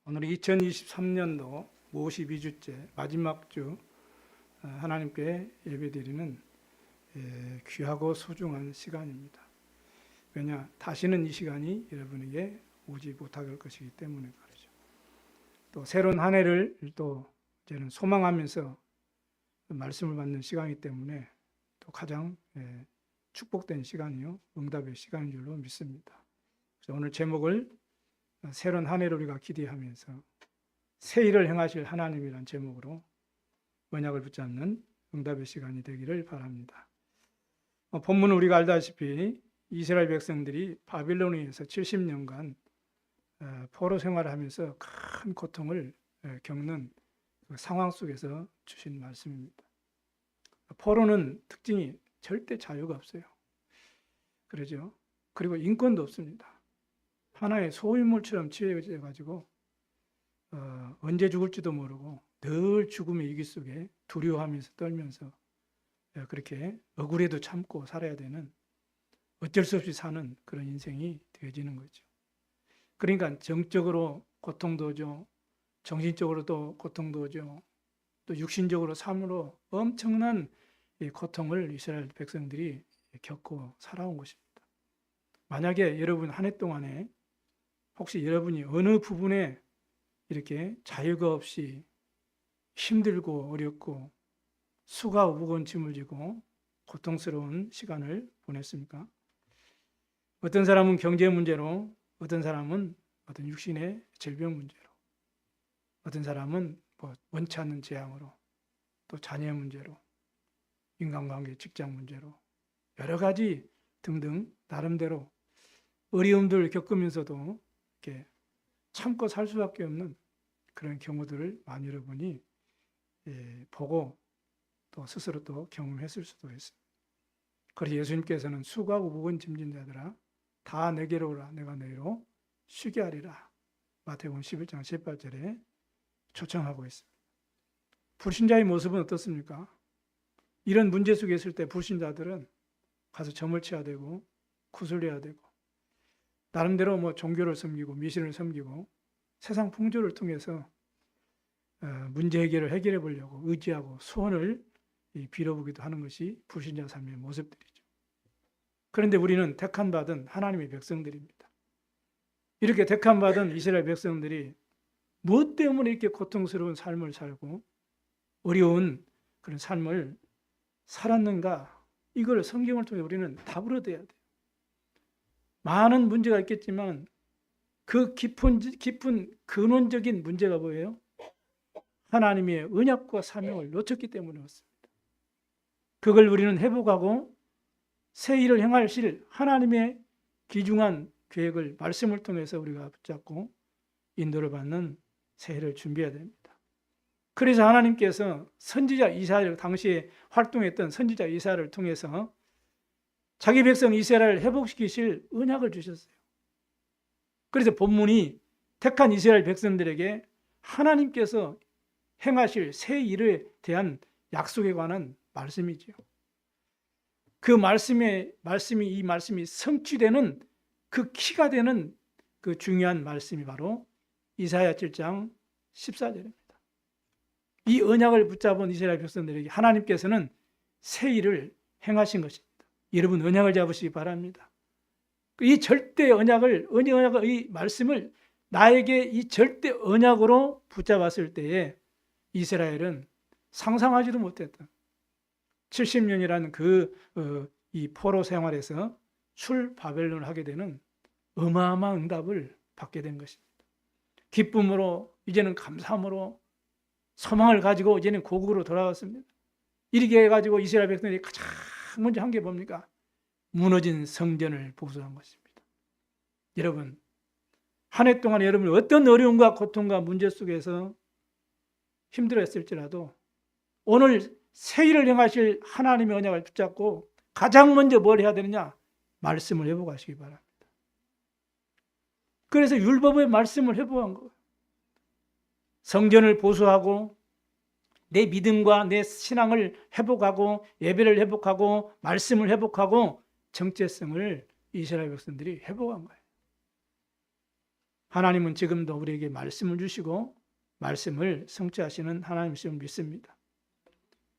오늘 2023년도 52주째 마지막 주 하나님께 예배드리는 귀하고 소중한 시간입니다. 왜냐? 다시는 이 시간이 여러분에게 오지 못할 것이기 때문에 그렇죠. 또 새로운 한 해를 또 이제는 소망하면서 말씀을 받는 시간이기 때문에 또 가장 축복된 시간이요, 응답의 시간인 줄로 믿습니다. 그래서 오늘 제목을 새로운 한 해를 우리가 기대하면서 새 일을 행하실 하나님이란 제목으로 언약을 붙잡는 응답의 시간이 되기를 바랍니다. 본문은 우리가 알다시피 이스라엘 백성들이 바빌론에서 70년간 포로 생활을 하면서 큰 고통을 겪는 그 상황 속에서 주신 말씀입니다. 포로는 특징이 절대 자유가 없어요. 그러죠. 그리고 인권도 없습니다. 하나의 소유물처럼 취해져 가지고 언제 죽을지도 모르고 늘 죽음의 위기 속에 두려워하면서 떨면서 그렇게 억울해도 참고 살아야 되는, 어쩔 수 없이 사는 그런 인생이 되어지는 거죠. 그러니까 정적으로 고통도 오죠, 정신적으로도 고통도 오죠, 또 육신적으로 삶으로 엄청난 고통을 이스라엘 백성들이 겪고 살아온 것입니다. 만약에 여러분 한 해 동안에 혹시 여러분이 어느 부분에 이렇게 자유가 없이 힘들고 어렵고 수가 무거운 짐을 지고 고통스러운 시간을 보냈습니까? 어떤 사람은 경제 문제로, 어떤 사람은 어떤 육신의 질병 문제로, 어떤 사람은 원치 않는 재앙으로, 또 자녀 문제로, 인간관계, 직장 문제로, 여러 가지 등등 나름대로 어려움들을 겪으면서도 이렇게 참고 살 수밖에 없는 그런 경우들을 많이 여러분이 보고 또 스스로 또 경험했을 수도 있습니다. 그래서 예수님께서는 수고하고 무거운 짐진 자들아 다 내게로 오라, 내가 너희로 쉬게 하리라, 마태복음 11장 18절에 초청하고 있습니다. 불신자의 모습은 어떻습니까? 이런 문제 속에 있을 때 불신자들은 가서 점을 쳐야 되고 구슬려야 되고 나름대로 종교를 섬기고 미신을 섬기고 세상 풍조를 통해서 문제 해결을 해결해 보려고 의지하고 소원을 빌어보기도 하는 것이 불신자 삶의 모습들이죠. 그런데 우리는 택함받은 하나님의 백성들입니다. 이렇게 택함받은 이스라엘 백성들이 무엇 때문에 이렇게 고통스러운 삶을 살고 어려운 그런 삶을 살았는가, 이걸 성경을 통해 우리는 답을 얻어야 돼요. 많은 문제가 있겠지만 그 깊은 근원적인 문제가 뭐예요? 하나님의 언약과 사명을 놓쳤기 때문에 그렇습니다. 그걸 우리는 회복하고 새 일을 행하실 하나님의 귀중한 계획을 말씀을 통해서 우리가 붙잡고 인도를 받는 새 해를 준비해야 됩니다. 그래서 하나님께서 선지자 이사야를, 당시에 활동했던 선지자 이사야를 통해서 자기 백성 이스라엘을 회복시키실 언약을 주셨어요. 그래서 본문이 택한 이스라엘 백성들에게 하나님께서 행하실 새 일에 대한 약속에 관한 말씀이죠. 그 말씀이 성취되는 그 키가 되는 그 중요한 말씀이 바로 이사야 7장 14절입니다. 이 언약을 붙잡은 이스라엘 백성들에게 하나님께서는 새 일을 행하신 것입니다. 여러분 언약을 잡으시기 바랍니다. 이 절대 언약을, 이 말씀을 나에게 이 절대 언약으로 붙잡았을 때에 이스라엘은 상상하지도 못했던 70년이라는 이 포로 생활에서 출 바벨론을 하게 되는 어마어마한 응답을 받게 된 것입니다. 기쁨으로, 이제는 감사함으로, 소망을 가지고 이제는 고국으로 돌아왔습니다. 이렇게 해가지고 이스라엘 백성들이 가장 먼저 한 게 뭡니까? 무너진 성전을 보수한 것입니다. 여러분, 한 해 동안 여러분이 어떤 어려움과 고통과 문제 속에서 힘들었을지라도 오늘 새 일을 행하실 하나님의 언약을 붙잡고 가장 먼저 뭘 해야 되느냐? 말씀을 회복하시기 바랍니다. 그래서 율법의 말씀을 회복한 거예요. 성전을 보수하고 내 믿음과 내 신앙을 회복하고 예배를 회복하고 말씀을 회복하고 정체성을 이스라엘 백성들이 회복한 거예요. 하나님은 지금도 우리에게 말씀을 주시고 말씀을 성취하시는 하나님이심을 믿습니다.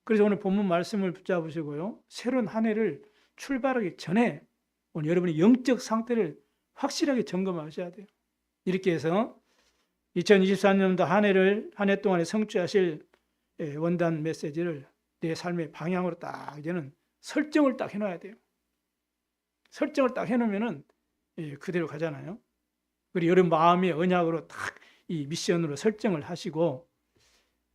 그래서 오늘 본문 말씀을 붙잡으시고요. 새로운 한 해를 출발하기 전에 오늘 여러분의 영적 상태를 확실하게 점검하셔야 돼요. 이렇게 해서 2023년도 한 해 동안에 성취하실 원단 메시지를 내 삶의 방향으로 딱 이제는 설정을 딱 해놔야 돼요. 설정을 딱 해놓으면은 그대로 가잖아요. 그리고 여러분 마음의 언약으로 딱 이 미션으로 설정을 하시고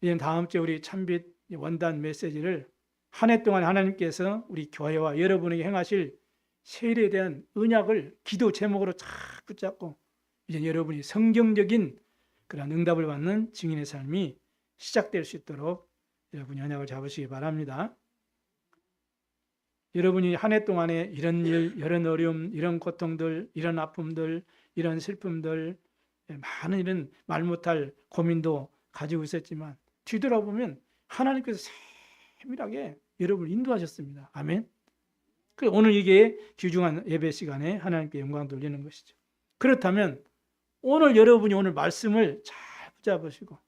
이제 다음 주에 우리 참빛 원단 메시지를 한 해 동안 하나님께서 우리 교회와 여러분에게 행하실 새 일에 대한 언약을 기도 제목으로 쫙 붙잡고 이제 여러분이 성경적인 그런 응답을 받는 증인의 삶이 시작될 수 있도록 여러분이 언약을 잡으시기 바랍니다. 여러분이 한 해 동안에 이런 일, 이런 어려움, 이런 고통들, 이런 아픔들, 이런 슬픔들, 많은 이런 말 못할 고민도 가지고 있었지만 뒤돌아보면 하나님께서 세밀하게 여러분을 인도하셨습니다. 아멘. 그래서 오늘 이게 귀중한 예배 시간에 하나님께 영광 돌리는 것이죠. 그렇다면 오늘 여러분이 오늘 말씀을 잘 붙잡으시고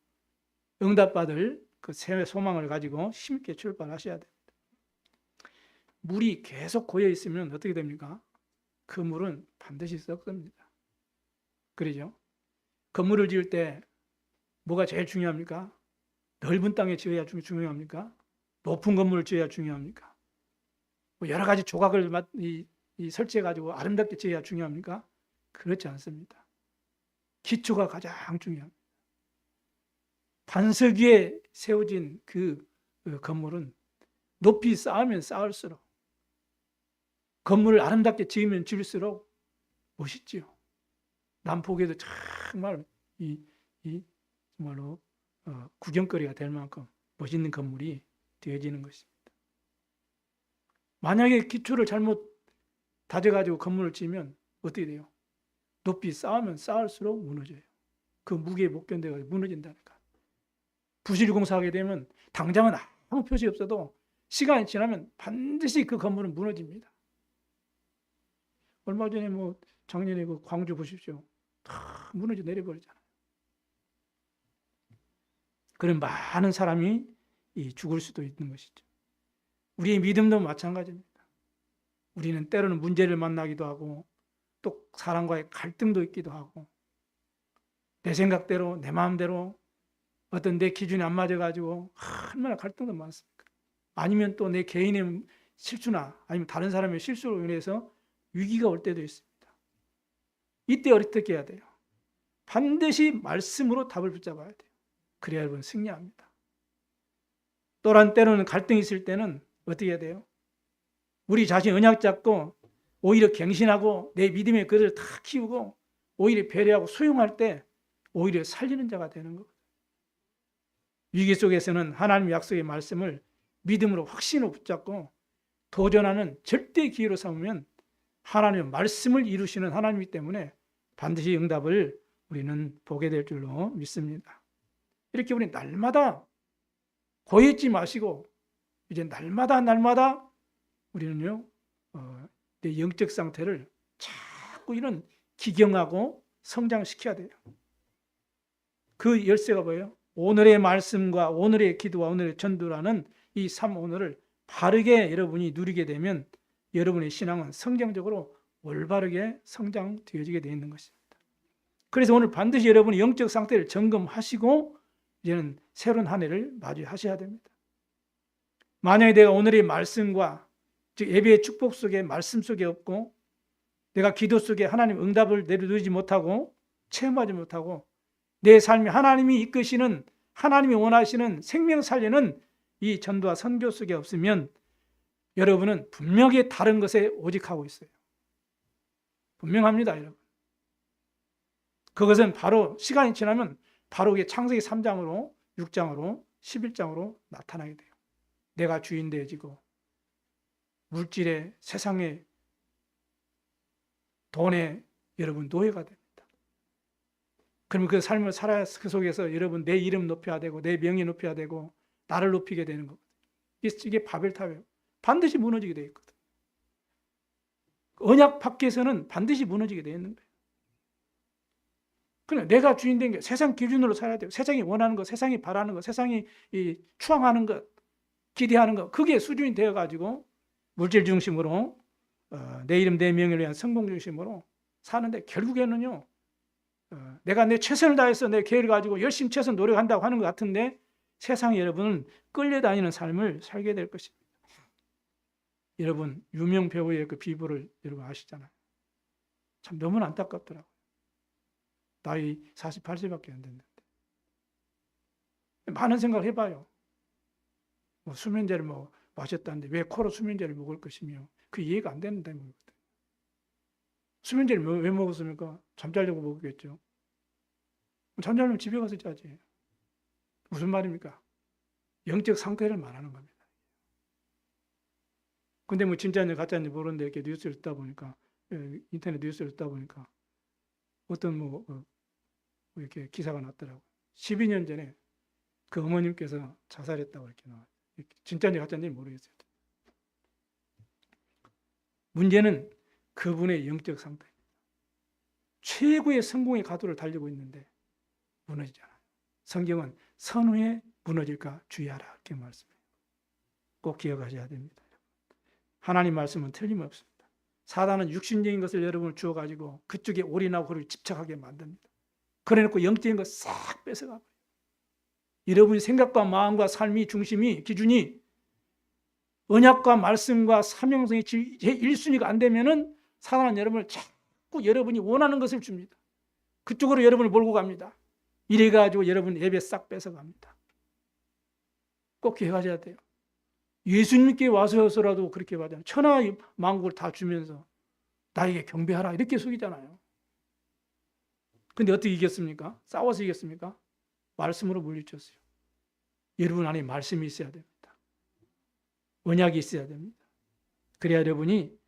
응답받을 그 새 소망을 가지고 힘있게 출발하셔야 됩니다. 물이 계속 고여 있으면 어떻게 됩니까? 그 물은 반드시 썩습니다. 그러죠? 건물을 지을 때 뭐가 제일 중요합니까? 넓은 땅에 지어야 중요합니까? 높은 건물을 지어야 중요합니까? 뭐 여러 가지 조각을 설치해가지고 아름답게 지어야 중요합니까? 그렇지 않습니다. 기초가 가장 중요합니다. 반석 위에 세워진 그 건물은 높이 쌓으면 쌓을수록 건물을 아름답게 지으면 지을수록 멋있지요. 남포에도 정말 정말로 구경거리가 될 만큼 멋있는 건물이 되어지는 것입니다. 만약에 기초를 잘못 다져가지고 건물을 지으면 어떻게 돼요? 높이 쌓으면 쌓을수록 무너져요. 그 무게에 못 견뎌서 무너진다니까. 부실 공사하게 되면 당장은 아무 표시 없어도 시간이 지나면 반드시 그 건물은 무너집니다. 얼마 전에 작년에 그 광주 보십시오. 다 무너져 내려버리잖아요. 그런 많은 사람이 죽을 수도 있는 것이죠. 우리의 믿음도 마찬가지입니다. 우리는 때로는 문제를 만나기도 하고 또 사람과의 갈등도 있기도 하고 내 생각대로 내 마음대로 어떤 내 기준이 안 맞아가지고 얼마나 갈등도 많습니까? 아니면 또 내 개인의 실수나 아니면 다른 사람의 실수로 인해서 위기가 올 때도 있습니다. 이때 어떻게 해야 돼요? 반드시 말씀으로 답을 붙잡아야 돼요. 그래야 여러분 승리합니다. 또한 때로는 갈등이 있을 때는 어떻게 해야 돼요? 우리 자신 언약 잡고 오히려 갱신하고 내 믿음의 그릇을 다 키우고 오히려 배려하고 수용할 때 오히려 살리는 자가 되는 거거든요. 위기 속에서는 하나님의 약속의 말씀을 믿음으로 확신으로 붙잡고 도전하는 절대 기회로 삼으면 하나님의 말씀을 이루시는 하나님이기 때문에 반드시 응답을 우리는 보게 될 줄로 믿습니다. 이렇게 우리 날마다 고여있지 마시고 이제 날마다 우리는요 내 영적 상태를 자꾸 이런 기경하고 성장시켜야 돼요. 그 열쇠가 뭐예요? 오늘의 말씀과 오늘의 기도와 오늘의 전도라는 이 3오늘을 바르게 여러분이 누리게 되면 여러분의 신앙은 성경적으로 올바르게 성장되어지게 되어 있는 것입니다. 그래서 오늘 반드시 여러분의 영적 상태를 점검하시고 이제는 새로운 한 해를 맞이하셔야 됩니다. 만약에 내가 오늘의 말씀과 즉 예배의 축복 속에 말씀 속에 없고 내가 기도 속에 하나님 응답을 누리지 못하고 체험하지 못하고 내 삶이 하나님이 이끄시는 하나님이 원하시는 생명 살리는 이 전도와 선교 속에 없으면 여러분은 분명히 다른 것에 오직하고 있어요. 분명합니다, 여러분. 그것은 바로 시간이 지나면 바로 창세기 3장으로 6장으로 11장으로 나타나게 돼요. 내가 주인 되어지고 물질의 세상의 돈에 여러분 노예가 됩니다. 그러면 그 삶을 살아야 그 속에서 여러분 내 이름 높여야 되고 내 명예 높여야 되고 나를 높이게 되는 거거든요. 이게 바벨탑이에요. 반드시 무너지게 되어 있거든. 언약 밖에서는 반드시 무너지게 되어 있는 거예요. 그냥 내가 주인 된 게 세상 기준으로 살아야 돼요. 세상이 원하는 것, 세상이 바라는 것, 세상이 추앙하는 것, 기대하는 것, 그게 수준이 되어가지고 물질 중심으로 내 이름 내 명예를 위한 성공 중심으로 사는데, 결국에는요, 내가 내 최선을 다해서 내 계획을 가지고 열심히 최선 노력한다고 하는 것 같은데, 세상에 여러분은 끌려다니는 삶을 살게 될 것입니다. 여러분, 유명 배우의 그 비부를 여러분 아시잖아요. 참 너무나 안타깝더라고요. 나이 48세밖에 안 됐는데. 많은 생각을 해봐요. 뭐 수면제를 마셨다는데 왜 코로 수면제를 먹을 것이며, 그 이해가 안 되는 때문이거든요. 수면제를 왜 먹었습니까? 잠자려고 먹었겠죠. 잠자려면 집에 가서 자지. 무슨 말입니까? 영적 상태를 말하는 겁니다. 근데 뭐 진짜인지 가짜인지 모르는데 이렇게 뉴스를 듣다 보니까, 인터넷 뉴스를 듣다 보니까 어떤 이렇게 기사가 났더라고요. 12년 전에 그 어머님께서 자살했다고 이렇게 나와요. 진짜인지 가짜인지 모르겠어요. 문제는 그분의 영적 상태. 최고의 성공의 가도를 달리고 있는데 무너지잖아요. 성경은 선후에 무너질까 주의하라 이렇게 말씀해요. 꼭 기억하셔야 됩니다. 하나님 말씀은 틀림없습니다. 사단은 육신적인 것을 여러분을 주어가지고 그쪽에 올인하고 그를 집착하게 만듭니다. 그래놓고 영적인 것 싹 뺏어가버려요. 여러분의 생각과 마음과 삶의 중심이, 기준이 언약과 말씀과 사명성의 제1순위가 안 되면은 사단은 여러분을 자꾸 여러분이 원하는 것을 줍니다. 그쪽으로 여러분을 몰고 갑니다. 이래가지고 여러분 예배 싹 뺏어갑니다. 꼭 기억하셔야 돼요. 예수님께 와서라도 그렇게 받잖아요. 천하 만국을 다 주면서 나에게 경배하라 이렇게 속이잖아요. 근데 어떻게 이겼습니까? 싸워서 이겼습니까? 말씀으로 물리쳤어요. 여러분 안에 말씀이 있어야 됩니다. 언약이 있어야 됩니다. 그래야 여러분이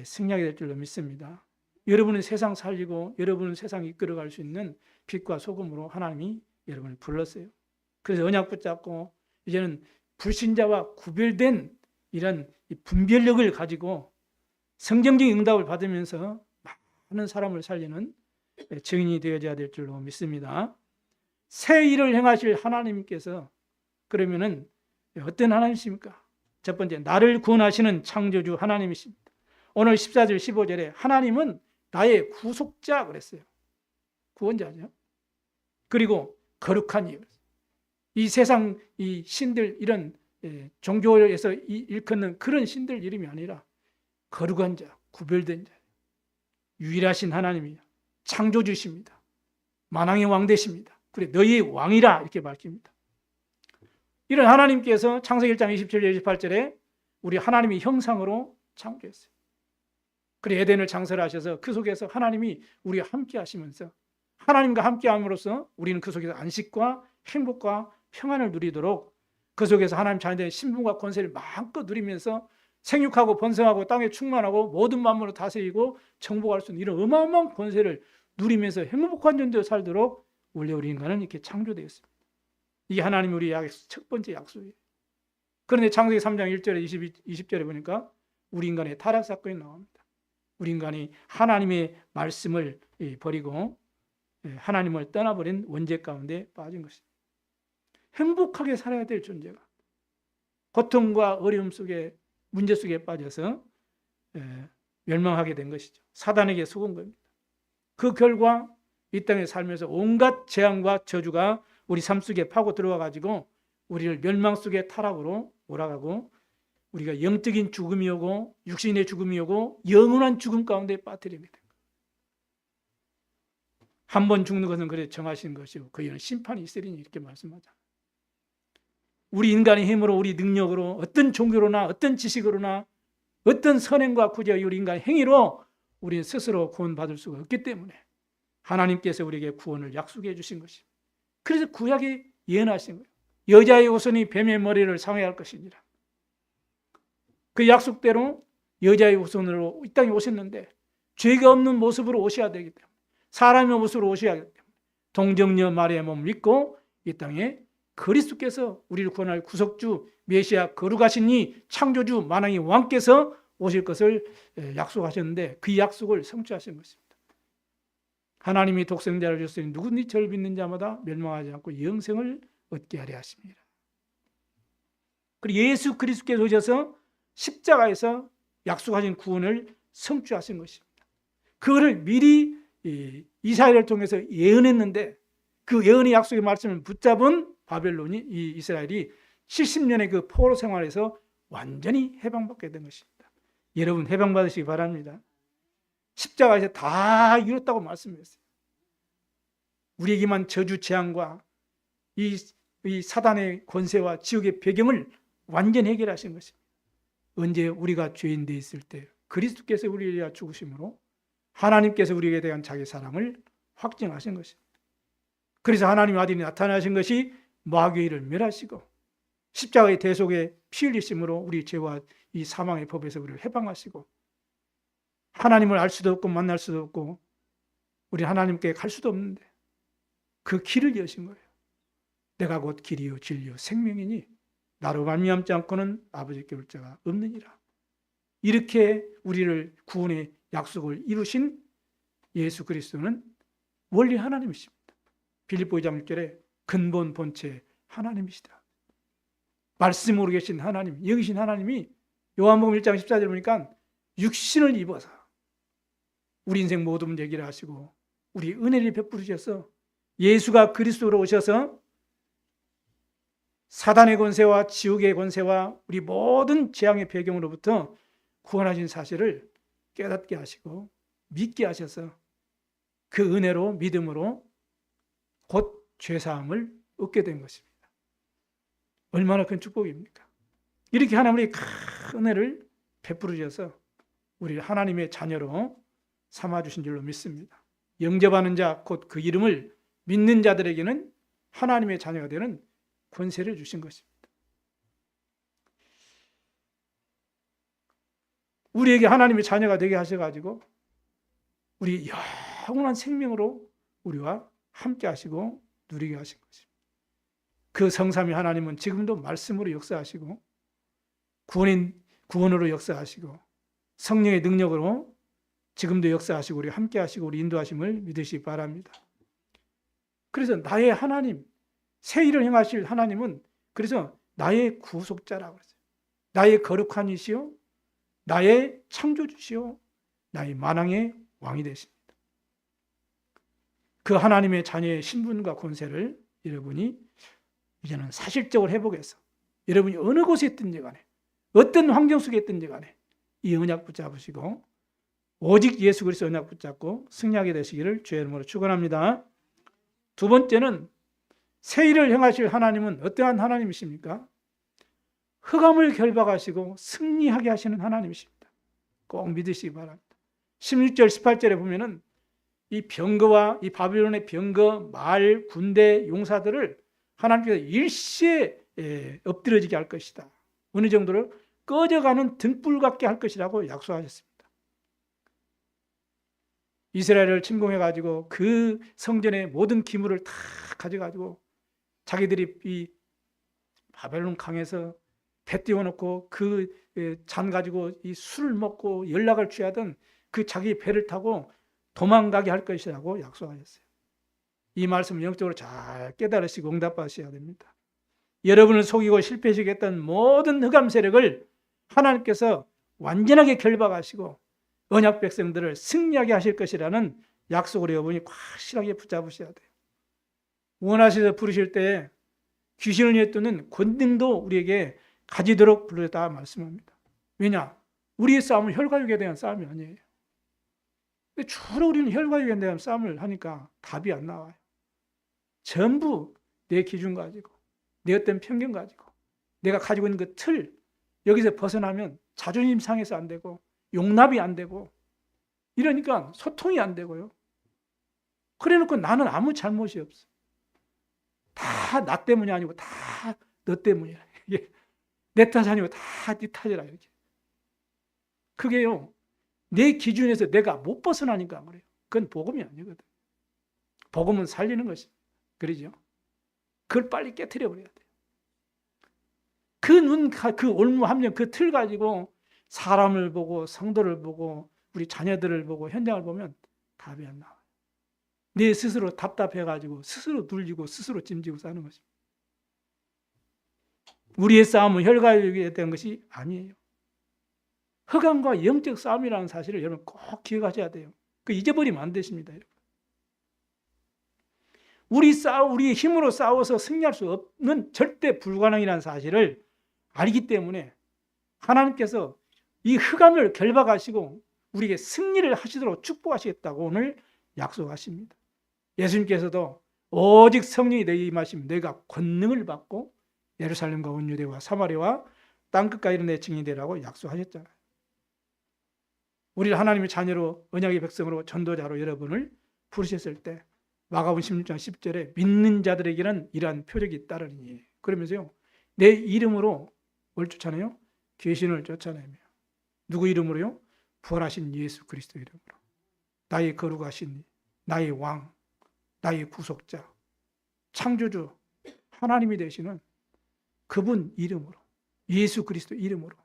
승리하게 될 줄로 믿습니다. 여러분은 세상 살리고 여러분은 세상 이끌어갈 수 있는 빛과 소금으로 하나님이 여러분을 불렀어요. 그래서 언약 붙잡고 이제는 불신자와 구별된 이런 분별력을 가지고 성경적인 응답을 받으면서 많은 사람을 살리는 증인이 되어져야 될 줄로 믿습니다. 새 일을 행하실 하나님께서 그러면은 어떤 하나님이십니까? 첫 번째, 나를 구원하시는 창조주 하나님이십니다. 오늘 14절 15절에 하나님은 나의 구속자 그랬어요. 구원자죠. 그리고 거룩한 이유. 이 세상 이 신들 이런 종교에서 일컫는 그런 신들 이름이 아니라 거룩한 자, 구별된 자, 유일하신 하나님이야. 창조주십니다. 만왕의 왕 되십니다. 그래 너희의 왕이라 이렇게 밝힙니다. 이런 하나님께서 창세기 1장 27절 28절에 우리 하나님의 형상으로 창조했어요. 그래 에덴을 창설하셔서 그 속에서 하나님이 우리와 함께 하시면서 하나님과 함께 함으로써 우리는 그 속에서 안식과 행복과 평안을 누리도록 그 속에서 하나님 자녀들의 신분과 권세를 마음껏 누리면서 생육하고 번성하고 땅에 충만하고 모든 만물을 다스리고 정복할 수 있는 이런 어마어마한 권세를 누리면서 행복한 존재로 살도록 원래 우리 인간은 이렇게 창조되었습니다. 이게 하나님이 우리 첫 번째 약속이에요. 그런데 창세기 3장 1절에 20절에 보니까 우리 인간의 타락 사건이 나옵니다. 우리 인간이 하나님의 말씀을 버리고 하나님을 떠나버린 원죄 가운데 빠진 것입니다. 행복하게 살아야 될 존재가 고통과 어려움 속에 문제 속에 빠져서 멸망하게 된 것이죠. 사단에게 속은 겁니다. 그 결과 이 땅에 살면서 온갖 재앙과 저주가 우리 삶 속에 파고 들어와 가지고 우리를 멸망 속의 타락으로 몰아가고 우리가 영적인 죽음이 오고 육신의 죽음이 오고 영원한 죽음 가운데 빠뜨리게 된 거예요. 한 번 죽는 것은 그래 정하신 것이고 그에는 심판이 있으리니 이렇게 말씀하잖아요. 우리 인간의 힘으로 우리 능력으로 어떤 종교로나 어떤 지식으로나 어떤 선행과 구제의 우리 인간의 행위로 우리는 스스로 구원받을 수가 없기 때문에 하나님께서 우리에게 구원을 약속해 주신 것입니다. 그래서 구약에 예언하신 거예요. 여자의 후손이 뱀의 머리를 상해할 것이니라. 그 약속대로 여자의 후손으로 이 땅에 오셨는데 죄가 없는 모습으로 오셔야 되기 때문에 사람의 모습으로 오셔야 하기 때문에 동정녀 마리아의 몸을 믿고 이 땅에 그리스도께서 우리를 구원할 구속주 메시아 거룩하신 이 창조주 만왕의 왕께서 오실 것을 약속하셨는데 그 약속을 성취하신 것입니다. 하나님이 독생자를 줬으니 누구든지 저를 믿는 자마다 멸망하지 않고 영생을 얻게 하려 하십니다. 그리고 예수 그리스도께서 오셔서 십자가에서 약속하신 구원을 성취하신 것입니다. 그거를 미리 이사야를 통해서 예언했는데 그 예언의 약속의 말씀을 붙잡은 바벨론이 이 이스라엘이 70년의 그 포로 생활에서 완전히 해방받게 된 것입니다. 여러분 해방받으시기 바랍니다. 십자가에서 다 이뤘다고 말씀했어요. 우리에게만 저주 재앙과 이 사단의 권세와 지옥의 배경을 완전히 해결하신 것입니다. 언제 우리가 죄인 돼 있을 때 그리스도께서 우리를 위하여 죽으심으로 하나님께서 우리에게 대한 자기 사랑을 확증하신 것입니다. 그래서 하나님의 아들이 나타나신 것이 마귀의 일을 멸하시고 십자가의 대속에 피 흘리심으로 우리 죄와 이 사망의 법에서 우리를 해방하시고 하나님을 알 수도 없고 만날 수도 없고 우리 하나님께 갈 수도 없는데 그 길을 여신 거예요. 내가 곧 길이요 진리요 생명이니 나로 말미암지 않고는 아버지께 올 자가 없느니라. 이렇게 우리를 구원의 약속을 이루신 예수 그리스도는 원리 하나님이십니다. 빌립보 2장 1절에 근본 본체 하나님이시다. 말씀으로 계신 하나님, 여기신 하나님이 요한복음 1장 14절 보니까 육신을 입어서 우리 인생 모든 얘기를 하시고 우리 은혜를 베푸셔서 예수가 그리스도로 오셔서 사단의 권세와 지옥의 권세와 우리 모든 재앙의 배경으로부터 구원하신 사실을 깨닫게 하시고 믿게 하셔서 그 은혜로 믿음으로 곧 죄사함을 얻게 된 것입니다. 얼마나 큰 축복입니까? 이렇게 하나님의 큰 은혜를 베풀어 주셔서 우리 하나님의 자녀로 삼아주신 줄로 믿습니다. 영접하는 자, 곧 그 이름을 믿는 자들에게는 하나님의 자녀가 되는 권세를 주신 것입니다. 우리에게 하나님의 자녀가 되게 하셔가지고 우리 영원한 생명으로 우리와 함께 하시고 누리게 하신 것입니다. 그 성삼위 하나님은 지금도 말씀으로 역사하시고 구원으로 역사하시고 성령의 능력으로 지금도 역사하시고 우리 함께 하시고 우리 인도하심을 믿으시기 바랍니다. 그래서 나의 하나님, 새 일을 행하실 하나님은 그래서 나의 구속자라고 그랬어요. 나의 거룩한 이시요, 나의 창조주시요, 나의 만왕의 왕이 되십니다. 그 하나님의 자녀의 신분과 권세를 여러분이 이제는 사실적으로 회복해서 여러분이 어느 곳에 있든지 간에 어떤 환경 속에 있든지 간에 이 언약 붙잡으시고 오직 예수 그리스도 언약 붙잡고 승리하게 되시기를 주의 이름으로 축원합니다. 두 번째는 새 일을 행하실 하나님은 어떠한 하나님이십니까? 흑암을 결박하시고 승리하게 하시는 하나님이십니다. 꼭 믿으시기 바랍니다. 16절 18절에 보면은 이 병거와 이 바빌론의 병거, 말, 군대, 용사들을 하나님께서 일시에 엎드려지게 할 것이다. 어느 정도로 꺼져가는 등불 같게 할 것이라고 약속하셨습니다. 이스라엘을 침공해가지고 그 성전의 모든 기물을 다 가져가지고 자기들이 이 바벨론 강에서 배 띄워놓고 그 잔 가지고 이 술을 먹고 연락을 취하던 그 자기 배를 타고 도망가게 할 것이라고 약속하셨어요. 이 말씀을 영적으로 잘 깨달으시고 응답하셔야 됩니다. 여러분을 속이고 실패시키게 했던 모든 흑암 세력을 하나님께서 완전하게 결박하시고 언약 백성들을 승리하게 하실 것이라는 약속을 여러분이 확실하게 붙잡으셔야 돼요. 원하셔서 부르실 때 귀신을 내쫓는 권능도 우리에게 가지도록 부르셨다 말씀합니다. 왜냐? 우리의 싸움은 혈과육에 대한 싸움이 아니에요. 주로 우리는 혈과육에 대한 싸움을 하니까 답이 안 나와요. 전부 내 기준 가지고 내 어떤 편견 가지고 내가 가지고 있는 그 틀 여기서 벗어나면 자존심 상해서 안 되고 용납이 안 되고 이러니까 소통이 안 되고요. 그래놓고 나는 아무 잘못이 없어. 다 나 때문이 아니고 다 너 때문이야. 이게 내 탓이 아니고 다 네 탓이라 이렇게. 그게요. 내 기준에서 내가 못 벗어나니까 그래요. 그건 복음이 아니거든. 복음은 살리는 것입니다. 그러죠? 그걸 빨리 깨트려 버려야 돼요. 그 올무함령, 그 틀 가지고 사람을 보고 성도를 보고 우리 자녀들을 보고 현장을 보면 답이 안 나와요. 내 스스로 답답해가지고 스스로 눌리고 스스로 짐지고 사는 것입니다. 우리의 싸움은 혈과육에 대한 것이 아니에요. 흑암과 영적 싸움이라는 사실을 여러분 꼭 기억하셔야 돼요. 그 잊어버리면 안 되십니다. 여러분. 우리의 힘으로 싸워서 승리할 수 없는 절대 불가능이라는 사실을 알기 때문에 하나님께서 이 흑암을 결박하시고 우리에게 승리를 하시도록 축복하시겠다고 오늘 약속하십니다. 예수님께서도 오직 성령이 너희에게 임하시면 너희가 권능을 받고 예루살렘과 온 유대와 사마리아와 땅끝까지 이른 내 증인이 되라고 약속하셨잖아요. 우리를 하나님의 자녀로 언약의 백성으로 전도자로 여러분을 부르셨을 때 마가복음 16장 10절에 믿는 자들에게는 이러한 표적이 따르니 그러면서요. 내 이름으로 뭘 쫓아내요? 귀신을 쫓아내며 누구 이름으로요? 부활하신 예수 그리스도 이름으로 나의 거룩하신 나의 왕 나의 구속자 창조주 하나님이 되시는 그분 이름으로 예수 그리스도 이름으로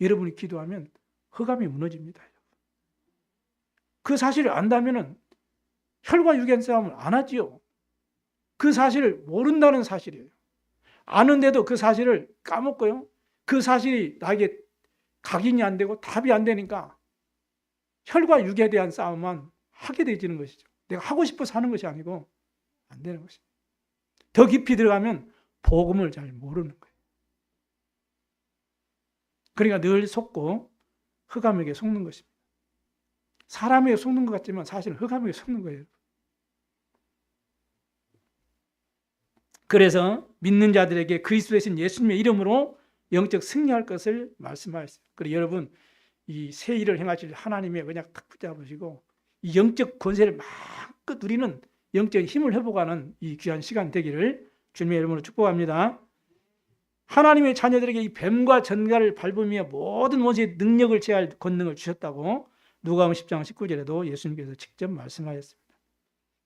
여러분이 기도하면 흑암이 무너집니다. 그 사실을 안다면 혈과 육의 싸움을 안 하지요. 그 사실을 모른다는 사실이에요. 아는데도 그 사실을 까먹고요. 그 사실이 나에게 각인이 안 되고 답이 안 되니까 혈과 육에 대한 싸움만 하게 되지는 것이죠. 내가 하고 싶어서 하는 것이 아니고 안 되는 것이죠. 더 깊이 들어가면 복음을 잘 모르는 거예요. 그러니까 늘 속고 흑암에게 속는 것입니다. 사람에게 속는 것 같지만 사실은 흑암에게 속는 거예요. 그래서 믿는 자들에게 그리스도 대신 예수님의 이름으로 영적 승리할 것을 말씀하셨어요. 그리고 여러분 이 새 일을 행하실 하나님의 언약 딱 붙잡으시고 이 영적 권세를 마음껏 누리는 영적 힘을 회복하는 이 귀한 시간 되기를 주님의 이름으로 축복합니다. 하나님의 자녀들에게 이 뱀과 전갈을 밟으며 모든 원수의 능력을 제할 권능을 주셨다고 누가복음 10장 19절에도 예수님께서 직접 말씀하셨습니다.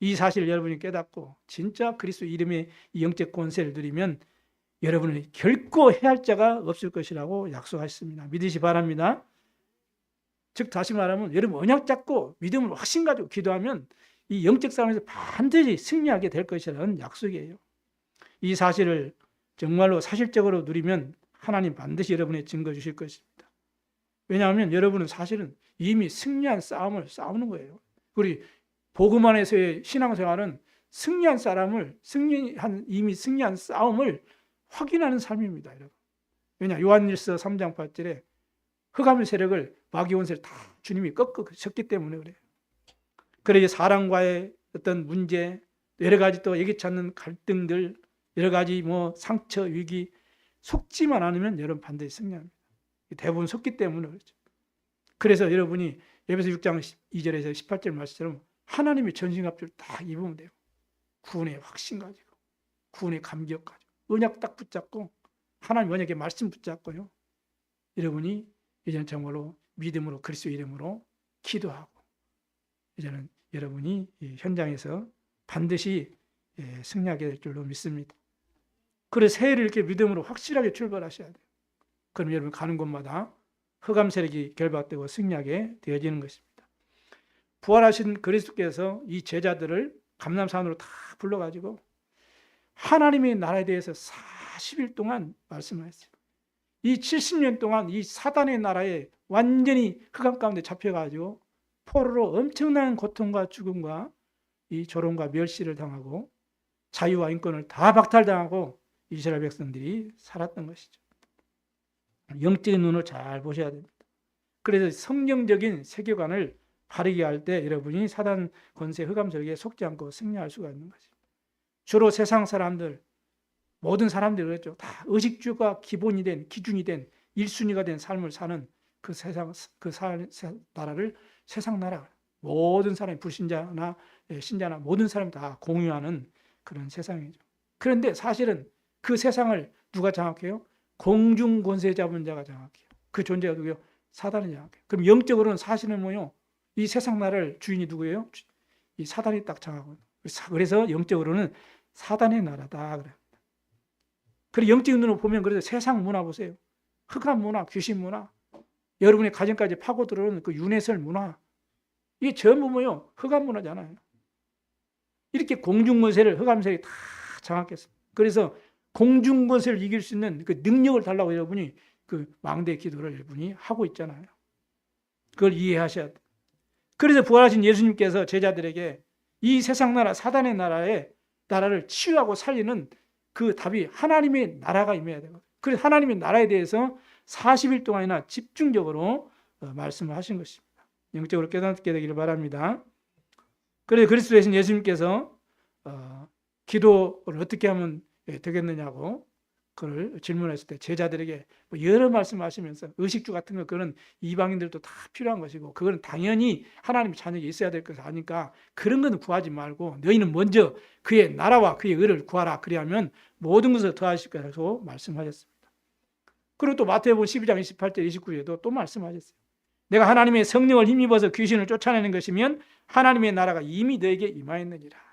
이 사실을 여러분이 깨닫고 진짜 그리스도 이름의 이 영적 권세를 누리면 여러분은 결코 해할 자가 없을 것이라고 약속하셨습니다. 믿으시 바랍니다. 즉 다시 말하면 여러분 언약 잡고 믿음을 확신 가지고 기도하면 이 영적 싸움에서 반드시 승리하게 될 것이라는 약속이에요. 이 사실을 정말로 사실적으로 누리면 하나님 반드시 여러분의 증거 주실 것입니다. 왜냐하면 여러분은 사실은 이미 승리한 싸움을 싸우는 거예요. 우리 복음 안에서의 신앙생활은 이미 승리한 싸움을 확인하는 삶입니다. 여러분. 왜냐 요한일서 3장 8절에 흑암의 세력을 마귀 원세를 다 주님이 꺾으셨기 때문에 그래요. 그래서 사랑과의 어떤 문제, 여러 가지 또 예기치 않는 갈등들, 여러 가지 상처, 위기 속지만 않으면 여러분 반드시 승리합니다. 대부분 속기 때문에 그렇죠. 그래서 여러분이 에베소 6장 2절에서 18절 말씀처럼 하나님의 전신갑주를 딱 입으면 돼요. 구원의 확신 가지고, 구원의 감격 가지고, 언약 딱 붙잡고 하나님 언약의 말씀 붙잡고요. 여러분이 이제는 정말로 믿음으로 그리스도 이름으로 기도하고 이제는 여러분이 현장에서 반드시 승리하게 될 줄로 믿습니다. 그래서 새해를 이렇게 믿음으로 확실하게 출발하셔야 돼요. 그럼 여러분 가는 곳마다 흑암 세력이 결박되고 승리하게 되어지는 것입니다. 부활하신 그리스도께서 이 제자들을 감람산으로 다 불러가지고 하나님의 나라에 대해서 40일 동안 말씀하셨어요. 이 70년 동안 이 사단의 나라에 완전히 흑암 가운데 잡혀가지고 포로로 엄청난 고통과 죽음과 이 조롱과 멸시를 당하고 자유와 인권을 다 박탈당하고 이스라엘 백성들이 살았던 것이죠. 영적인 눈을 잘 보셔야 됩니다. 그래서 성경적인 세계관을 바르게 할 때 여러분이 사단 권세 흑암 세력에 속지 않고 승리할 수가 있는 것입니다. 주로 세상 사람들, 모든 사람들이 그랬죠. 다 의식주가 기본이 된, 기준이 된, 1순위가 된 삶을 사는 그 세상, 나라를 세상 나라, 모든 사람이 불신자나 신자나 모든 사람이 다 공유하는 그런 세상이죠. 그런데 사실은 그 세상을 누가 장악해요? 공중 권세 잡은 자가 장악해요. 그 존재가 누구예요? 사단이 장악해요. 그럼 영적으로는 사실은 뭐요? 이 세상 나라를 주인이 누구예요? 이 사단이 딱 장악하고. 그래서 영적으로는 사단의 나라다 그래요. 그리고 영적인 눈으로 보면 그래서 세상 문화 보세요. 흑암 문화, 귀신 문화, 여러분의 가정까지 파고 들어오는 그 윤회설 문화, 이게 전부 뭐요? 흑암 문화잖아요. 이렇게 공중권세를 흑암세력이 다 장악했습니다. 그래서 공중권세를 이길 수 있는 그 능력을 달라고 여러분이 그 망대 기도를 여러분이 하고 있잖아요. 그걸 이해하셔야 돼요. 그래서 부활하신 예수님께서 제자들에게 이 세상 나라, 사단의 나라를 치유하고 살리는 그 답이 하나님의 나라가 임해야 되거든요. 그래서 하나님의 나라에 대해서 40일 동안이나 집중적으로 말씀을 하신 것입니다. 영적으로 깨닫게 되기를 바랍니다. 그래서 그리스도이신 예수님께서 기도를 어떻게 하면 되겠느냐고 그걸 질문했을 때 제자들에게 여러 말씀하시면서 의식주 같은 거 그런 이방인들도 다 필요한 것이고 그거는 당연히 하나님의 자녀가 있어야 될 것을 아니까 그런 건 구하지 말고 너희는 먼저 그의 나라와 그의 의를 구하라. 그리하면 모든 것을 더하실 거라고 말씀하셨습니다. 그리고 또 마태복음 12장 28절 29절에도 또 말씀하셨어요. 내가 하나님의 성령을 힘입어서 귀신을 쫓아내는 것이면 하나님의 나라가 이미 너에게 임하였느니라.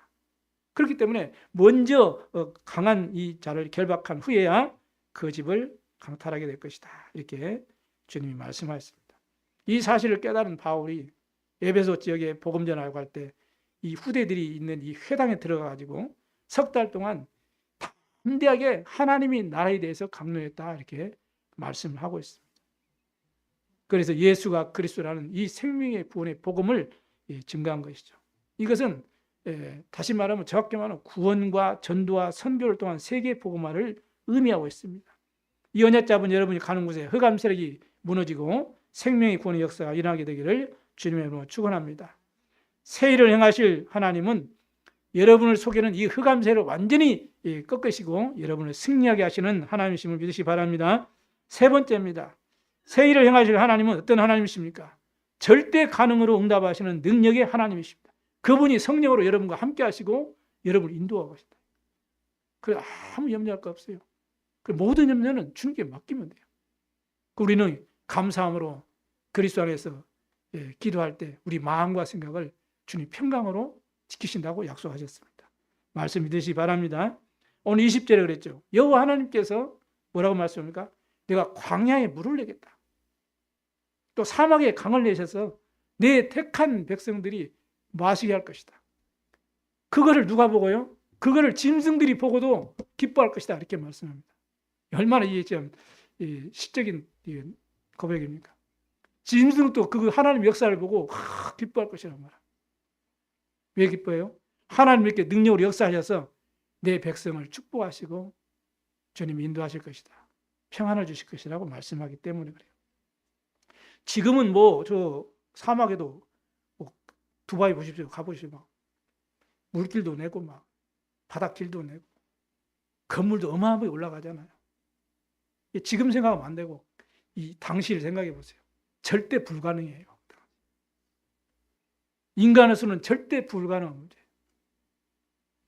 그렇기 때문에 먼저 강한 이 자를 결박한 후에야 그 집을 강탈하게 될 것이다. 이렇게 주님이 말씀하셨습니다. 이 사실을 깨달은 바울이 에베소 지역에 복음 전하고 할 때 이 후대들이 있는 이 회당에 들어가가지고 석 달 동안 담대하게 하나님의 나라에 대해서 강론했다. 이렇게 말씀을 하고 있습니다. 그래서 예수가 그리스도라는 이 생명의 구원의 복음을 증거한 것이죠. 이것은 다시 말하면 정확히 말하면 구원과 전도와 선교를 통한 세계 복음화를 의미하고 있습니다. 이 언약 잡은 여러분이 가는 곳에 흑암 세력이 무너지고 생명의 구원의 역사가 일어나게 되기를 주님의 이름으로 축원합니다. 새 일을 행하실 하나님은 여러분을 속이는 이 흑암 세력을 완전히 꺾으시고 여러분을 승리하게 하시는 하나님이심을 믿으시기 바랍니다. 세 번째입니다. 새 일을 행하실 하나님은 어떤 하나님이십니까? 절대 가능으로 응답하시는 능력의 하나님이십니다. 그분이 성령으로 여러분과 함께 하시고 여러분을 인도하고 계신다. 그래 아무 염려할 거 없어요. 모든 염려는 주님께 맡기면 돼요. 우리는 감사함으로 그리스도 안에서 기도할 때 우리 마음과 생각을 주님 평강으로 지키신다고 약속하셨습니다. 말씀 믿으시기 바랍니다. 오늘 20절에 그랬죠. 여호와 하나님께서 뭐라고 말씀합니까? 내가 광야에 물을 내겠다. 또 사막에 강을 내셔서 내 택한 백성들이 마시게 할 것이다. 그거를 누가 보고요? 그거를 짐승들이 보고도 기뻐할 것이다. 이렇게 말씀합니다. 얼마나 이게 좀 시적인 고백입니까? 짐승도 그 하나님 역사를 보고 기뻐할 것이란 말이야. 왜 기뻐해요? 하나님 이렇게 능력으로 역사하셔서 내 백성을 축복하시고 주님이 인도하실 것이다. 평안을 주실 것이라고 말씀하기 때문에 그래요. 지금은 저 사막에도 두바이 보십시오. 가보시죠. 막 물길도 내고 막 바닷길도 내고 건물도 어마어마하게 올라가잖아요. 지금 생각하면 안 되고 이 당시를 생각해 보세요. 절대 불가능해요. 인간으로서는 절대 불가능한 문제예요.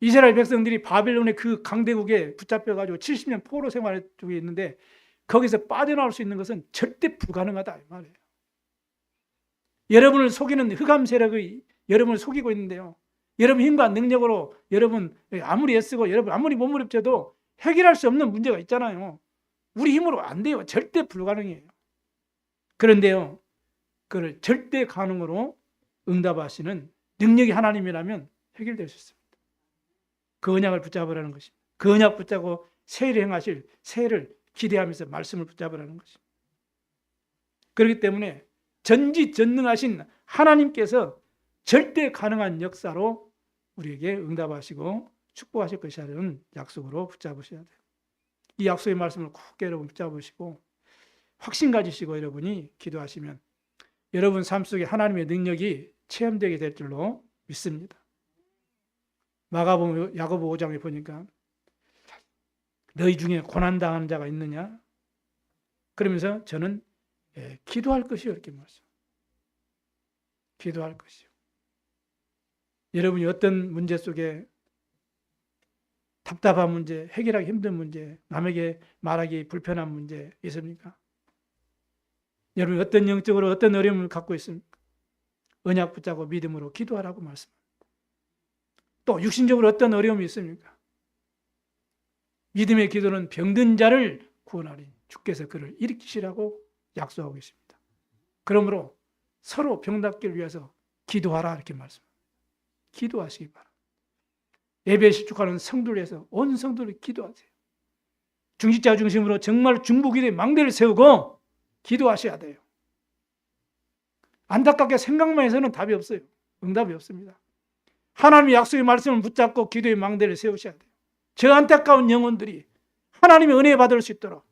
이스라엘 백성들이 바벨론의 그 강대국에 붙잡혀가지고 70년 포로 생활 중에 있는데 거기서 빠져나올 수 있는 것은 절대 불가능하다 이 말이에요. 여러분을 속이는 흑암 세력이 여러분을 속이고 있는데요. 여러분 힘과 능력으로 여러분 아무리 애쓰고 여러분 아무리 몸부림쳐도 해결할 수 없는 문제가 있잖아요. 우리 힘으로 안 돼요. 절대 불가능해요. 그런데요. 그걸 절대 가능으로 응답하시는 능력이 하나님이라면 해결될 수 있습니다. 그 언약을 붙잡으라는 것입니다. 그 언약 붙잡고 새해를 행하실 새해를 기대하면서 말씀을 붙잡으라는 것입니다. 그렇기 때문에 전지전능하신 하나님께서 절대 가능한 역사로 우리에게 응답하시고 축복하실 것이라는 약속으로 붙잡으셔야 돼요. 이 약속의 말씀을 꼭 여러분 붙잡으시고 확신 가지시고 여러분이 기도하시면 여러분 삶 속에 하나님의 능력이 체험되게 될 줄로 믿습니다. 야고보 5장에 보니까 너희 중에 고난당하는 자가 있느냐? 그러면서 저는 기도할 것이요 이렇게 말씀. 기도할 것이요. 여러분이 어떤 문제 속에 답답한 문제, 해결하기 힘든 문제, 남에게 말하기 불편한 문제 있습니까? 여러분이 어떤 영적으로 어떤 어려움을 갖고 있습니까? 언약 붙잡고 믿음으로 기도하라고 말씀합니다. 또 육신적으로 어떤 어려움이 있습니까? 믿음의 기도는 병든 자를 구원하리 주께서 그를 일으키시라고 약속하고 있습니다. 그러므로 서로 병 낫기를 위해서 기도하라 이렇게 말씀합니다. 기도하시기 바랍니다. 예배에 실축하는 성도를 위해서 온 성도를 기도하세요. 중직자 중심으로 정말 중보기도의 망대를 세우고 기도하셔야 돼요. 안타깝게 생각만 해서는 답이 없어요. 응답이 없습니다. 하나님의 약속의 말씀을 붙잡고 기도의 망대를 세우셔야 돼요. 저 안타까운 영혼들이 하나님의 은혜 받을 수 있도록,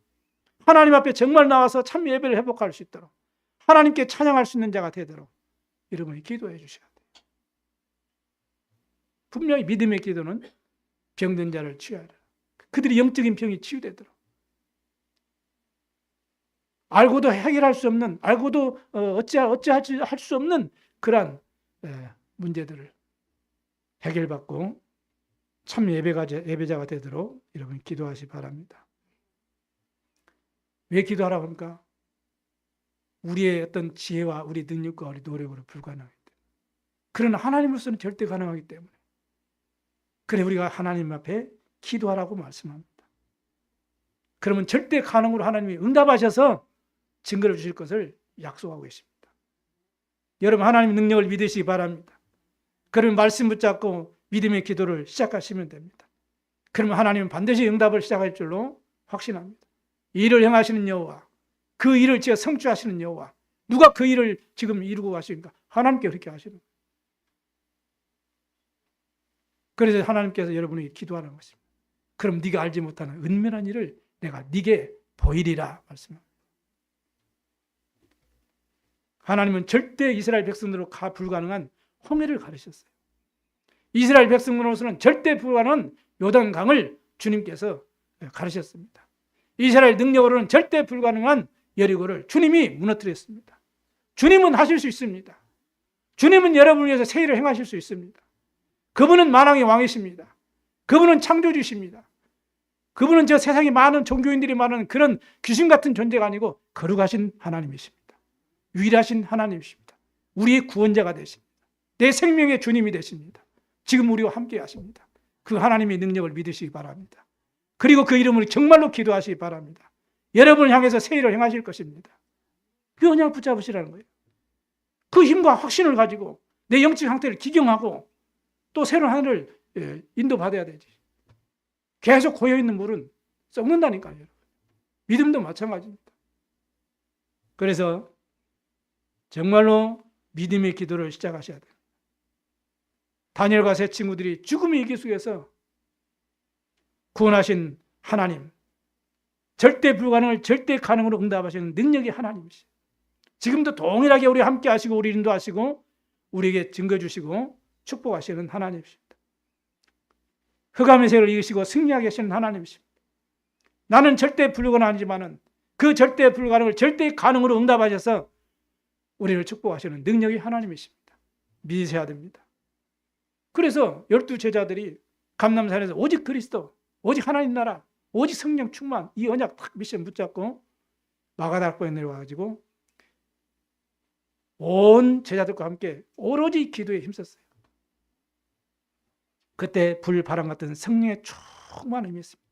하나님 앞에 정말 나와서 참 예배를 회복할 수 있도록, 하나님께 찬양할 수 있는 자가 되도록 여러분이 기도해 주셔야 돼요. 분명히 믿음의 기도는 병든 자를 치유하라. 그들이 영적인 병이 치유되도록, 알고도 해결할 수 없는, 알고도 어찌할 수 없는 그러한 문제들을 해결받고 참 예배자가 되도록 여러분 기도하시 바랍니다. 왜 기도하라고 합니까? 우리의 어떤 지혜와 우리 능력과 우리 노력으로 불가능하기 때문에. 그러나 하나님으로서는 절대 가능하기 때문에. 그래 우리가 하나님 앞에 기도하라고 말씀합니다. 그러면 절대 가능으로 하나님이 응답하셔서 증거를 주실 것을 약속하고 계십니다. 여러분 하나님의 능력을 믿으시기 바랍니다. 그러면 말씀 붙잡고 믿음의 기도를 시작하시면 됩니다. 그러면 하나님은 반드시 응답을 시작할 줄로 확신합니다. 이 일을 행하시는 여호와, 그 일을 제가 성취하시는 여호와, 누가 그 일을 지금 이루고 가십니까? 하나님께 그렇게 하시는 거예요. 그래서 하나님께서 여러분에게 기도하는 것입니다. 그럼 네가 알지 못하는 은밀한 일을 내가 네게 보이리라 말씀합니다. 하나님은 절대 이스라엘 백성들로 불가능한 홍해를 가르셨어요. 이스라엘 백성으로서는 절대 불가능한 요단강을 주님께서 가르셨습니다. 이스라엘 능력으로는 절대 불가능한 여리고를 주님이 무너뜨렸습니다. 주님은 하실 수 있습니다. 주님은 여러분을 위해서 새 일을 행하실 수 있습니다. 그분은 만왕의 왕이십니다. 그분은 창조주십니다. 그분은 저 세상에 많은 종교인들이 말하는 그런 귀신 같은 존재가 아니고 거룩하신 하나님이십니다. 유일하신 하나님이십니다. 우리의 구원자가 되십니다. 내 생명의 주님이 되십니다. 지금 우리와 함께 하십니다. 그 하나님의 능력을 믿으시기 바랍니다. 그리고 그 이름을 정말로 기도하시기 바랍니다. 여러분을 향해서 새 일을 행하실 것입니다. 그 언약을 붙잡으시라는 거예요. 그 힘과 확신을 가지고 내 영적 상태를 기경하고 또 새로운 하늘을 인도받아야 되지. 계속 고여있는 물은 썩는다니까요. 믿음도 마찬가지입니다. 그래서 정말로 믿음의 기도를 시작하셔야 돼요. 다니엘과 세 친구들이 죽음의 위기 속에서 구원하신 하나님, 절대 불가능을 절대 가능으로 응답하시는 능력의 하나님이시죠. 지금도 동일하게 우리 함께 하시고 우리 인도하시고 우리에게 증거 주시고 축복하시는 하나님이십니다. 흑암의 세를 이기시고 승리하게 하시는 하나님이십니다. 나는 절대 불가능하지만은 그 절대 불가능을 절대 가능으로 응답하셔서 우리를 축복하시는 능력의 하나님이십니다. 믿으셔야 됩니다. 그래서 12 제자들이 감람산에서 오직 그리스도, 오직 하나님 나라, 오직 성령 충만, 이 언약 딱 미션 붙잡고 마가다락방에 내려와가지고 온 제자들과 함께 오로지 기도에 힘썼어요. 그때 불, 바람 같은 성령의 충만한 힘이 있습니다.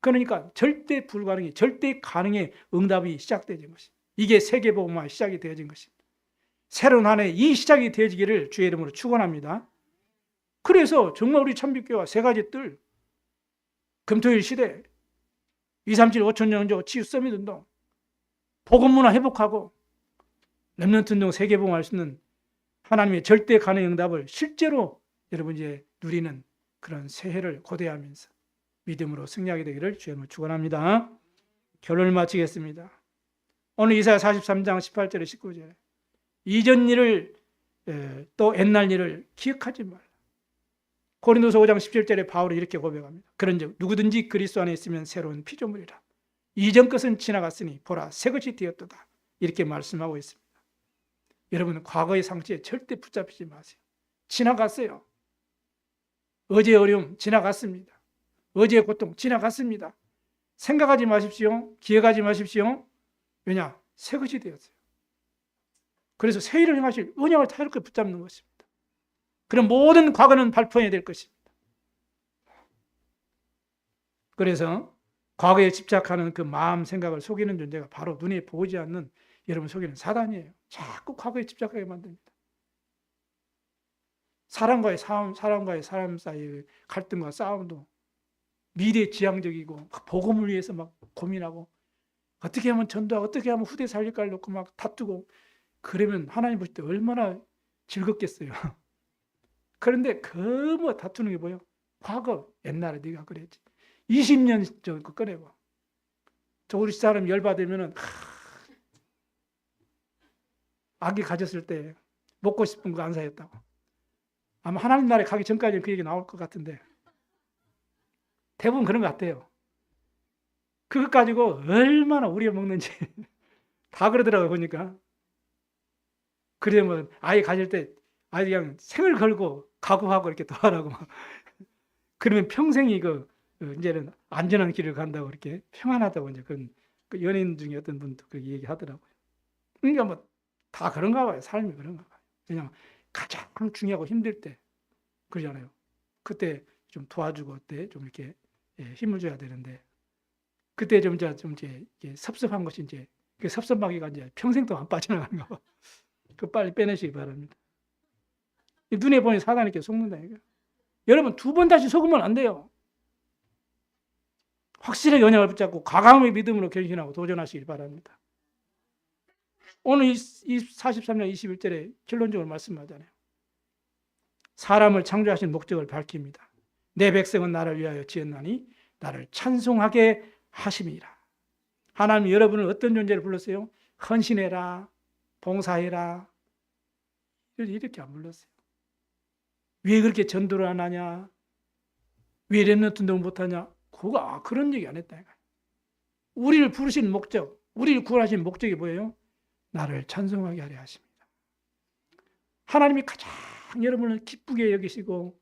그러니까 절대 불가능이 절대 가능의 응답이 시작되어진 것입니다. 이게 세계복음화의 시작이 되어진 것입니다. 새로운 한 해 이 시작이 되어지기를 주의 이름으로 축원합니다. 그래서 정말 우리 참빛교회와 세 가지 뜰, 금토일 시대, 237 5천 영조 치유 서밋 운동, 복음문화 회복하고 렘넌트 운동 세계복음화할 수 있는 하나님의 절대 가능의 응답을 실제로 여러분 이제 누리는 그런 새해를 고대하면서 믿음으로 승리하게 되기를 주의 이름으로 축원합니다. 결론을 마치겠습니다. 오늘 이사야 43장 18절에 19절에 이전 일을 또 옛날 일을 기억하지 말라. 고린도서 5장 17절에 바울이 이렇게 고백합니다. 그런즉 누구든지 그리스도 안에 있으면 새로운 피조물이라. 이전 것은 지나갔으니 보라 새 것이 되었도다. 이렇게 말씀하고 있습니다. 여러분 과거의 상처에 절대 붙잡히지 마세요. 지나갔어요. 어제의 어려움 지나갔습니다. 어제의 고통 지나갔습니다. 생각하지 마십시오. 기억하지 마십시오. 왜냐? 새 것이 되었어요. 그래서 새 일을 행하실 언약을 타이롭게 붙잡는 것입니다. 그럼 모든 과거는 발표해야 될 것입니다. 그래서 과거에 집착하는 그 마음 생각을 속이는 존재가 바로 눈에 보이지 않는 여러분 속이는 사단이에요. 자꾸 과거에 집착하게 만듭니다. 사람과의 싸움, 사람과의 사람 사이의 갈등과 싸움도 미래 지향적이고 복음을 위해서 막 고민하고 어떻게 하면 전도하고 어떻게 하면 후대 살릴까를 놓고 막 다투고 그러면 하나님 보실 때 얼마나 즐겁겠어요. 그런데 그 뭐 다투는 게 뭐예요? 과거 옛날에 네가 그랬지. 20년 전 그 꺼내봐. 저 우리 사람 열받으면은 아기 가졌을 때 먹고 싶은 거 안 사였다고. 아마 하나님 나라에 가기 전까지는 그 얘기 나올 것 같은데 대부분 그런 것 같아요. 그것 가지고 얼마나 우리가 먹는지 다 그러더라고요, 보니까. 그러면 아이 가질 때 아이 그냥 생을 걸고 각오하고 이렇게 도와라고 막. 그러면 평생이 이제는 안전한 길을 간다고 이렇게 평안하다고 이제 그 연예인 중에 어떤 분도 그렇게 얘기하더라고요. 그러니까 뭐 다 그런가 봐요. 삶이 그런가 봐요. 그냥 가장 중요하고 힘들 때 그러잖아요. 그때 좀 도와주고 그때 좀 이렇게 힘을 줘야 되는데 그때 좀 이제 섭섭한 것이 이제 그 섭섭하기가 이제 평생 동안 빠져나가는가 봐. 그 빨리 빼내시기 바랍니다. 눈에 보니 사단이 이렇게 속는다 이거. 여러분 2번 다시 속으면 안 돼요. 확실하게 언약을 붙잡고 과감히 믿음으로 견신하고 도전하시기 바랍니다. 오늘 이 43장 21절에 결론적으로 말씀하잖아요. 사람을 창조하신 목적을 밝힙니다. 내 백성은 나를 위하여 지었나니 나를 찬송하게 하심이라. 하나님 여러분을 어떤 존재를 불렀어요? 헌신해라, 봉사해라. 이렇게 안 불렀어요. 왜 그렇게 전도를 안 하냐? 왜 렘넌트 운동을 못하냐? 그런 얘기 안 했다. 우리를 부르신 목적, 우리를 구원하신 목적이 뭐예요? 나를 찬송하게 하려 하십니다. 하나님이 가장 여러분을 기쁘게 여기시고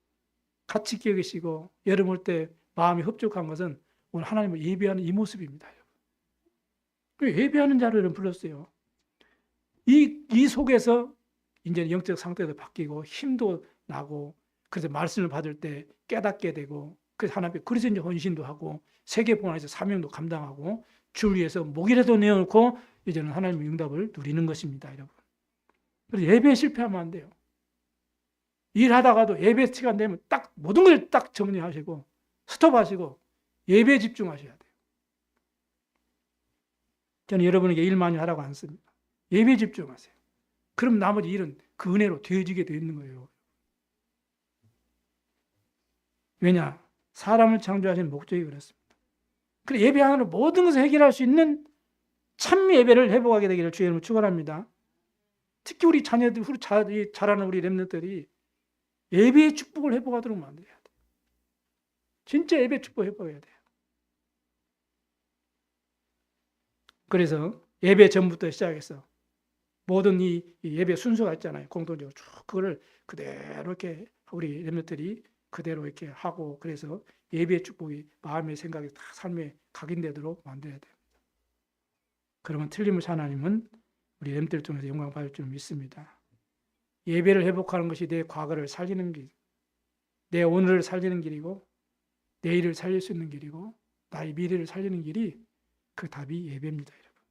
가치 있게 여기시고 여러분 올 때 마음이 흡족한 것은 오늘 하나님을 예배하는 이 모습입니다. 예배하는 자를 불렀어요. 이 속에서 이제 영적 상태도 바뀌고 힘도 나고 그래서 말씀을 받을 때 깨닫게 되고 그래서 하나님 그래서 이제 헌신도 하고 세계 봉헌에서 사명도 감당하고 주를 위해서 목이라도 내어놓고 이제는 하나님의 응답을 누리는 것입니다, 여러분. 그래서 예배에 실패하면 안 돼요. 일하다가도 예배 시간 되면 딱 모든 걸 딱 정리하시고 스톱하시고 예배에 집중하셔야 돼요. 저는 여러분에게 일 많이 하라고 안 씁니다. 예배에 집중하세요. 그럼 나머지 일은 그 은혜로 되어지게 되어 있는 거예요. 왜냐? 사람을 창조하신 목적이 그렇습니다. 그래 예배 하나로 모든 것을 해결할 수 있는 참 예배를 회복하게 되기를 주의 이름으로 축원합니다. 특히 우리 자녀들, 자라는 우리 렘넌트들이 예배의 축복을 회복하도록 만들어야 돼요. 진짜 예배 축복 회복해야 돼요. 그래서 예배 전부터 시작해서 모든 이 예배 순서가 있잖아요. 공통적으로 쭉 그거를 그대로 이렇게 우리 렘넌트들이 그대로 이렇게 하고 그래서 예배의 축복이 마음의 생각이 다 삶에 각인되도록 만들어야 됩니다. 그러면 틀림없이 하나님은 우리 렘넌트를 통해서 영광 받을 줄 믿습니다. 예배를 회복하는 것이 내 과거를 살리는 길, 내 오늘을 살리는 길이고 내일을 살릴 수 있는 길이고 나의 미래를 살리는 길이 그 답이 예배입니다, 여러분.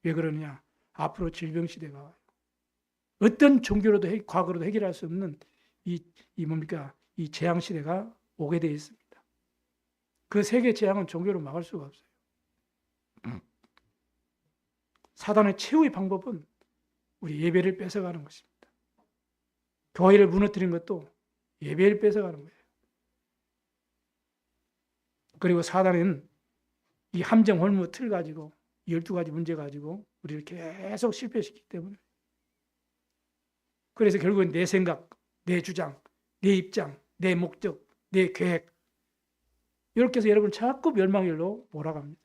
왜 그러느냐? 앞으로 질병 시대가 와요. 어떤 종교로도 과거로도 해결할 수 없는 이 재앙 시대가 오게 되어 있습니다. 그 세계 재앙은 종교로 막을 수가 없어요. 사단의 최후의 방법은 우리 예배를 뺏어가는 것입니다. 교회를 무너뜨린 것도 예배를 뺏어가는 거예요. 그리고 사단은 이 함정 홀무 틀 가지고 12가지 문제 가지고 우리를 계속 실패시키기 때문에 그래서 결국은 내 생각, 내 주장, 내 입장, 내 목적, 내 계획 이렇게 해서 여러분 자꾸 멸망길로 몰아갑니다.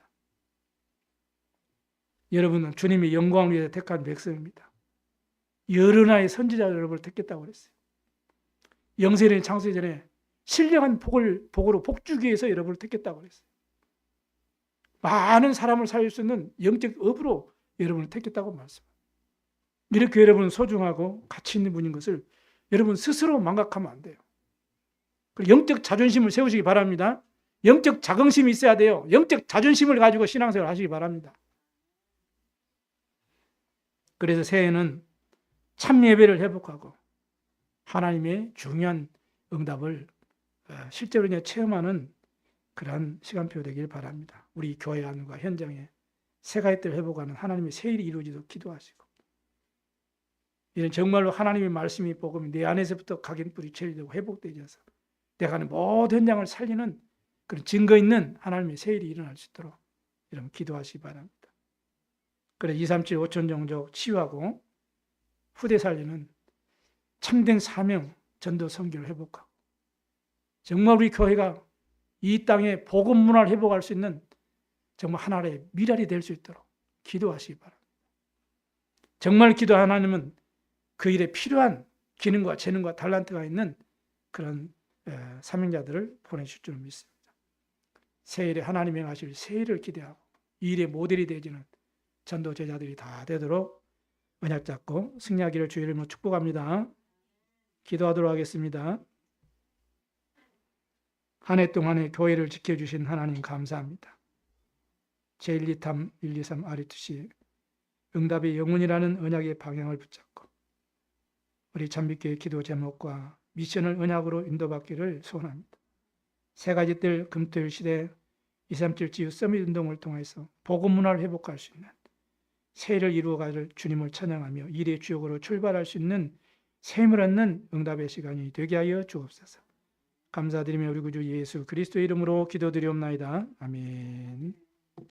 여러분은 주님의 영광을 위해 택한 백성입니다. 여러 나라의 선지자 여러분을 택했다고 그랬어요. 영세전에 창세 전에 신령한 복으로 복주기 위해서 여러분을 택했다고 그랬어요. 많은 사람을 살릴 수 있는 영적 업으로 여러분을 택했다고 말씀합니다. 이렇게 여러분은 소중하고 가치 있는 분인 것을 여러분 스스로 망각하면 안 돼요. 그리고 영적 자존심을 세우시기 바랍니다. 영적 자긍심이 있어야 돼요. 영적 자존심을 가지고 신앙생활을 하시기 바랍니다. 그래서 새해에는 참 예배를 회복하고 하나님의 중요한 응답을 실제로 이제 체험하는 그러한 시간표 되길 바랍니다. 우리 교회 안과 현장에 새가잇들 회복하는 하나님의 새 일이 이루어지도록 기도하시고, 이는 정말로 하나님의 말씀이 복음이 내 안에서부터 각인뿌리 체리되고 회복되어서 내가 하는 모든 현장을 살리는 그런 증거 있는 하나님의 새 일이 일어날 수 있도록 여러분 기도하시기 바랍니다. 그래 237 5천 종족 치유하고 후대 살리는 참된 사명 전도 선교를 회복하고, 정말 우리 교회가 이 땅에 복음 문화를 회복할 수 있는 정말 하나의 미랄이 될 수 있도록 기도하시기 바랍니다. 정말 기도 하나님은 그 일에 필요한 기능과 재능과 달란트가 있는 그런 사명자들을 보내실 줄 믿습니다. 새 일에 하나님이 하실 새 일을 기대하고 이 일의 모델이 되지는 전도 제자들이 다 되도록 언약 잡고 승리하기를 주의 이름으로 축복합니다. 기도하도록 하겠습니다. 한 해 동안의 교회를 지켜주신 하나님 감사합니다. 제123, 123 RE2C 응답의 영혼이라는 언약의 방향을 붙잡고 우리 잠빛교회 기도 제목과 미션을 언약으로 인도받기를 소원합니다. 세 가지 뜰 금토일 시대 237 지유 서밋 운동을 통해서 복음 문화를 회복할 수 있는 새 일을 이루어갈 주님을 찬양하며 일의 주역으로 출발할 수 있는 새 힘을 얻는 응답의 시간이 되게 하여 주옵소서. 감사드리며 우리 구주 예수 그리스도의 이름으로 기도드리옵나이다. 아멘.